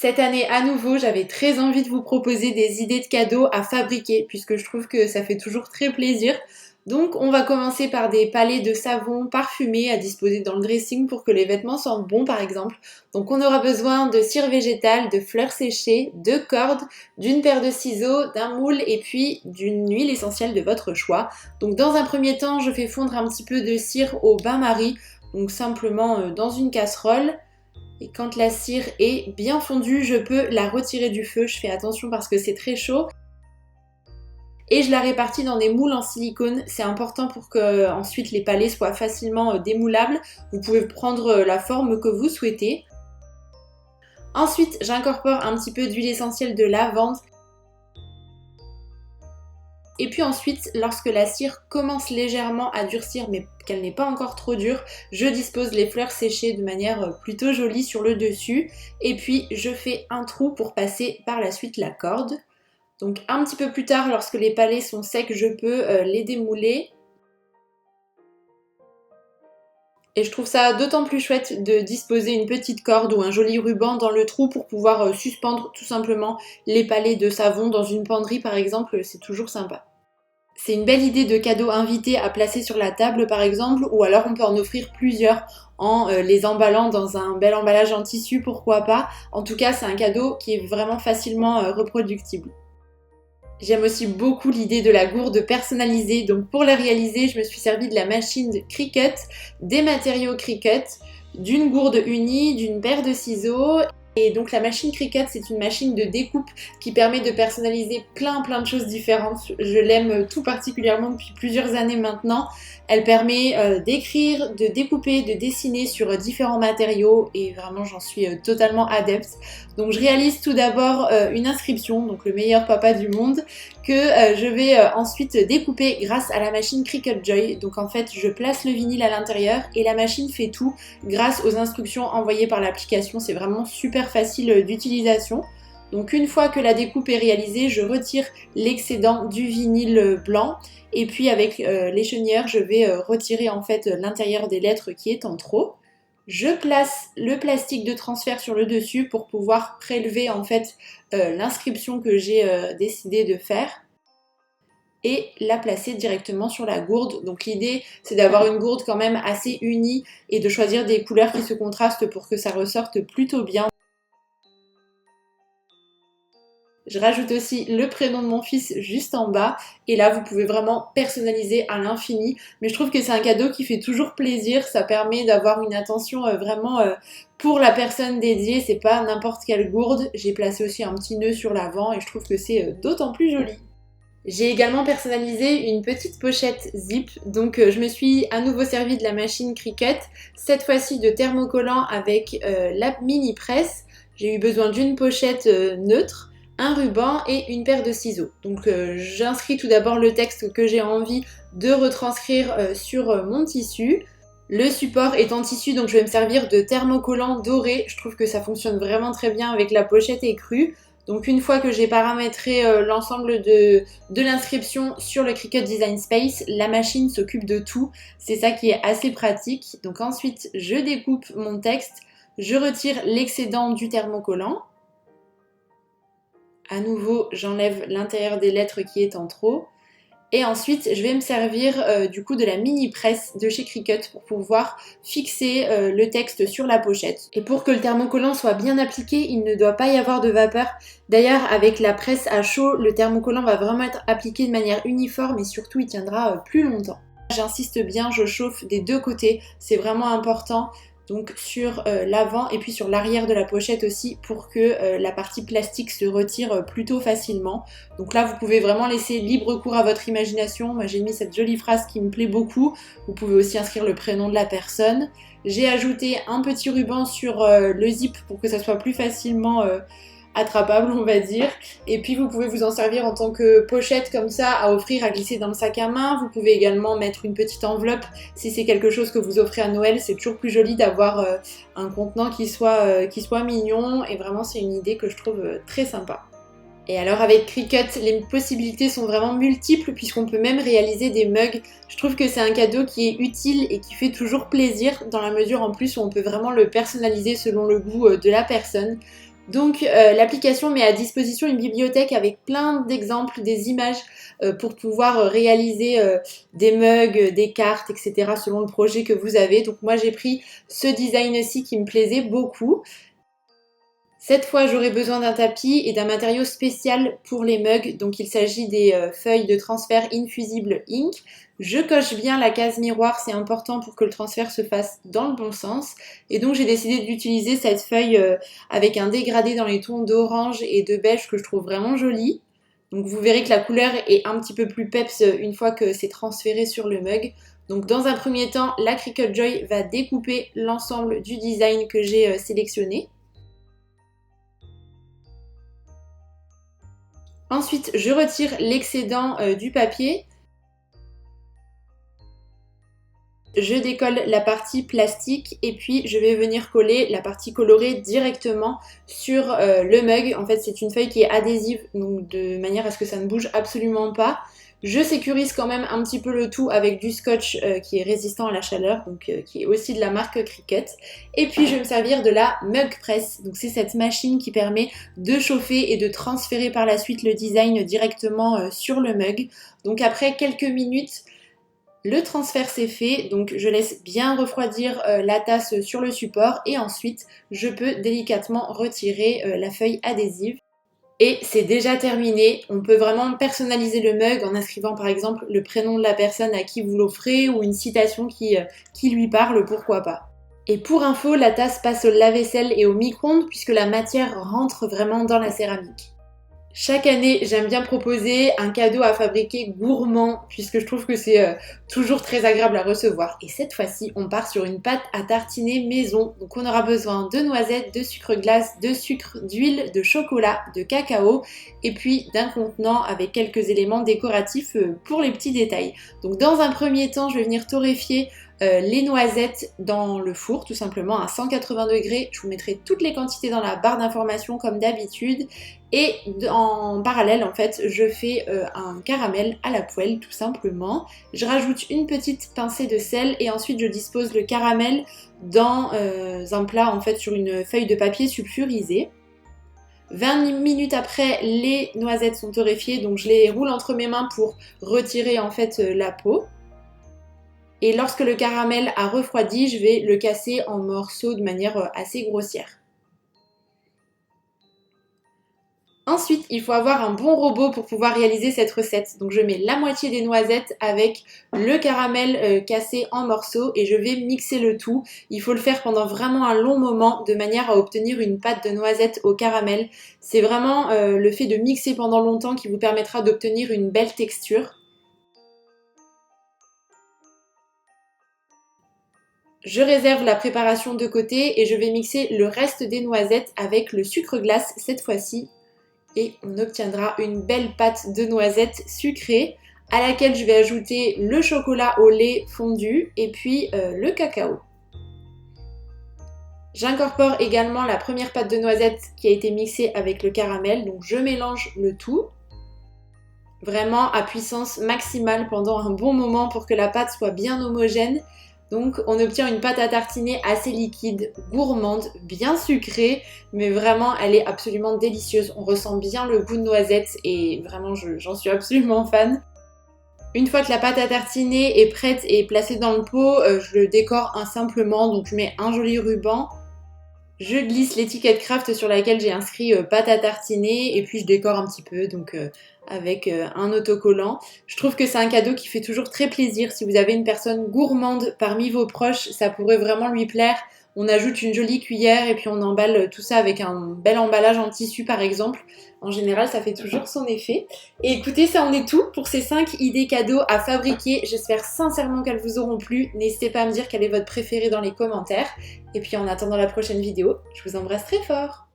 Cette année à nouveau, j'avais très envie de vous proposer des idées de cadeaux à fabriquer puisque je trouve que ça fait toujours très plaisir. Donc on va commencer par des palets de savon parfumés à disposer dans le dressing pour que les vêtements sentent bon par exemple. Donc on aura besoin de cire végétale, de fleurs séchées, de cordes, d'une paire de ciseaux, d'un moule et puis d'une huile essentielle de votre choix. Donc dans un premier temps, je fais fondre un petit peu de cire au bain-marie, donc simplement dans une casserole. Et quand la cire est bien fondue, je peux la retirer du feu. Je fais attention parce que c'est très chaud. Et je la répartis dans des moules en silicone. C'est important pour que ensuite les palets soient facilement démoulables. Vous pouvez prendre la forme que vous souhaitez. Ensuite, j'incorpore un petit peu d'huile essentielle de lavande. Et puis ensuite, lorsque la cire commence légèrement à durcir, mais qu'elle n'est pas encore trop dure, je dispose les fleurs séchées de manière plutôt jolie sur le dessus. Et puis je fais un trou pour passer par la suite la corde. Donc un petit peu plus tard, lorsque les palets sont secs, je peux les démouler. Et je trouve ça d'autant plus chouette de disposer une petite corde ou un joli ruban dans le trou pour pouvoir suspendre tout simplement les palets de savon dans une penderie par exemple, c'est toujours sympa. C'est une belle idée de cadeau invité à placer sur la table par exemple, ou alors on peut en offrir plusieurs en les emballant dans un bel emballage en tissu, pourquoi pas. En tout cas, c'est un cadeau qui est vraiment facilement reproductible. J'aime aussi beaucoup l'idée de la gourde personnalisée, donc pour la réaliser, je me suis servi de la machine de Cricut, des matériaux Cricut, d'une gourde unie, d'une paire de ciseaux. Et donc la machine Cricut, c'est une machine de découpe qui permet de personnaliser plein de choses différentes. Je l'aime tout particulièrement depuis plusieurs années maintenant. Elle permet d'écrire, de découper, de dessiner sur différents matériaux et vraiment j'en suis totalement adepte. Donc je réalise tout d'abord une inscription, donc le meilleur papa du monde, que je vais ensuite découper grâce à la machine Cricut Joy. Donc en fait je place le vinyle à l'intérieur et la machine fait tout grâce aux instructions envoyées par l'application. C'est vraiment super facile d'utilisation. Donc une fois que la découpe est réalisée, je retire l'excédent du vinyle blanc et puis avec l'échenilleur, je vais retirer en fait l'intérieur des lettres qui est en trop. Je place le plastique de transfert sur le dessus pour pouvoir prélever en fait l'inscription que j'ai décidé de faire et la placer directement sur la gourde. Donc l'idée c'est d'avoir une gourde quand même assez unie et de choisir des couleurs qui se contrastent pour que ça ressorte plutôt bien. Je rajoute aussi le prénom de mon fils juste en bas et là vous pouvez vraiment personnaliser à l'infini, mais je trouve que c'est un cadeau qui fait toujours plaisir, ça permet d'avoir une attention vraiment pour la personne dédiée, c'est pas n'importe quelle gourde. J'ai placé aussi un petit nœud sur l'avant et je trouve que c'est d'autant plus joli. J'ai également personnalisé une petite pochette zip, donc je me suis à nouveau servi de la machine Cricut, cette fois-ci de thermocollant avec la mini presse. J'ai eu besoin d'une pochette neutre, un ruban et une paire de ciseaux. Donc j'inscris tout d'abord le texte que j'ai envie de retranscrire sur mon tissu. Le support est en tissu, donc je vais me servir de thermocollant doré. Je trouve que ça fonctionne vraiment très bien avec la pochette écrue. Donc une fois que j'ai paramétré l'ensemble de l'inscription sur le Cricut Design Space, la machine s'occupe de tout. C'est ça qui est assez pratique. Donc ensuite, je découpe mon texte, je retire l'excédent du thermocollant. À nouveau, j'enlève l'intérieur des lettres qui est en trop. Et ensuite, je vais me servir du coup de la mini presse de chez Cricut pour pouvoir fixer le texte sur la pochette. Et pour que le thermocollant soit bien appliqué, il ne doit pas y avoir de vapeur. D'ailleurs, avec la presse à chaud, le thermocollant va vraiment être appliqué de manière uniforme et surtout il tiendra plus longtemps. J'insiste bien, je chauffe des deux côtés, c'est vraiment important. Donc sur l'avant et puis sur l'arrière de la pochette aussi pour que la partie plastique se retire plutôt facilement. Donc là vous pouvez vraiment laisser libre cours à votre imagination. Moi j'ai mis cette jolie phrase qui me plaît beaucoup. Vous pouvez aussi inscrire le prénom de la personne. J'ai ajouté un petit ruban sur le zip pour que ça soit plus facilement attrapable on va dire, et puis vous pouvez vous en servir en tant que pochette comme ça à offrir, à glisser dans le sac à main. Vous pouvez également mettre une petite enveloppe si c'est quelque chose que vous offrez à Noël. C'est toujours plus joli d'avoir un contenant qui soit mignon et vraiment c'est une idée que je trouve très sympa. Et alors avec Cricut, les possibilités sont vraiment multiples puisqu'on peut même réaliser des mugs. Je trouve que c'est un cadeau qui est utile et qui fait toujours plaisir dans la mesure en plus où on peut vraiment le personnaliser selon le goût de la personne. Donc l'application met à disposition une bibliothèque avec plein d'exemples, des images pour pouvoir réaliser des mugs, des cartes, etc. selon le projet que vous avez. Donc moi j'ai pris ce design-ci qui me plaisait beaucoup. Cette fois, j'aurai besoin d'un tapis et d'un matériau spécial pour les mugs. Donc il s'agit des feuilles de transfert Infusible Ink. Je coche bien la case miroir, c'est important pour que le transfert se fasse dans le bon sens. Et donc j'ai décidé d'utiliser cette feuille avec un dégradé dans les tons d'orange et de beige que je trouve vraiment joli. Donc vous verrez que la couleur est un petit peu plus peps une fois que c'est transféré sur le mug. Donc dans un premier temps, la Cricut Joy va découper l'ensemble du design que j'ai sélectionné. Ensuite, je retire l'excédent du papier. Je décolle la partie plastique et puis je vais venir coller la partie colorée directement sur le mug. En fait, c'est une feuille qui est adhésive, donc de manière à ce que ça ne bouge absolument pas. Je sécurise quand même un petit peu le tout avec du scotch qui est résistant à la chaleur, donc qui est aussi de la marque Cricut. Et puis je vais me servir de la Mug Press. Donc c'est cette machine qui permet de chauffer et de transférer par la suite le design directement sur le mug. Donc après quelques minutes, le transfert c'est fait, donc je laisse bien refroidir la tasse sur le support et ensuite je peux délicatement retirer la feuille adhésive. Et c'est déjà terminé, on peut vraiment personnaliser le mug en inscrivant par exemple le prénom de la personne à qui vous l'offrez ou une citation qui lui parle, pourquoi pas. Et pour info, la tasse passe au lave-vaisselle et au micro-ondes puisque la matière rentre vraiment dans la céramique. Chaque année, j'aime bien proposer un cadeau à fabriquer gourmand puisque je trouve que c'est toujours très agréable à recevoir. Et cette fois-ci, on part sur une pâte à tartiner maison. Donc on aura besoin de noisettes, de sucre glace, de sucre, d'huile, de chocolat, de cacao et puis d'un contenant avec quelques éléments décoratifs pour les petits détails. Donc dans un premier temps, je vais venir torréfier les noisettes dans le four tout simplement à 180 degrés. Je vous mettrai toutes les quantités dans la barre d'informations comme d'habitude. Et en parallèle, en fait, je fais un caramel à la poêle, tout simplement. Je rajoute une petite pincée de sel et ensuite je dispose le caramel dans un plat, en fait, sur une feuille de papier sulfurisé. 20 minutes après, les noisettes sont torréfiées, donc je les roule entre mes mains pour retirer, en fait, la peau. Et lorsque le caramel a refroidi, je vais le casser en morceaux de manière assez grossière. Ensuite, il faut avoir un bon robot pour pouvoir réaliser cette recette. Donc je mets la moitié des noisettes avec le caramel cassé en morceaux et je vais mixer le tout. Il faut le faire pendant vraiment un long moment de manière à obtenir une pâte de noisettes au caramel. C'est vraiment le fait de mixer pendant longtemps qui vous permettra d'obtenir une belle texture. Je réserve la préparation de côté et je vais mixer le reste des noisettes avec le sucre glace cette fois-ci. Et on obtiendra une belle pâte de noisettes sucrée à laquelle je vais ajouter le chocolat au lait fondu et puis le cacao. J'incorpore également la première pâte de noisettes qui a été mixée avec le caramel, donc je mélange le tout. Vraiment à puissance maximale pendant un bon moment pour que la pâte soit bien homogène. Donc on obtient une pâte à tartiner assez liquide, gourmande, bien sucrée, mais vraiment elle est absolument délicieuse. On ressent bien le goût de noisette et vraiment j'en suis absolument fan. Une fois que la pâte à tartiner est prête et placée dans le pot, je le décore simplement, donc je mets un joli ruban. Je glisse l'étiquette craft sur laquelle j'ai inscrit pâte à tartiner et puis je décore un petit peu donc avec un autocollant. Je trouve que c'est un cadeau qui fait toujours très plaisir. Si vous avez une personne gourmande parmi vos proches, ça pourrait vraiment lui plaire. On ajoute une jolie cuillère et puis on emballe tout ça avec un bel emballage en tissu par exemple. En général, ça fait toujours son effet. Et écoutez, ça en est tout pour ces 5 idées cadeaux à fabriquer. J'espère sincèrement qu'elles vous auront plu. N'hésitez pas à me dire quelle est votre préférée dans les commentaires. Et puis en attendant la prochaine vidéo, je vous embrasse très fort.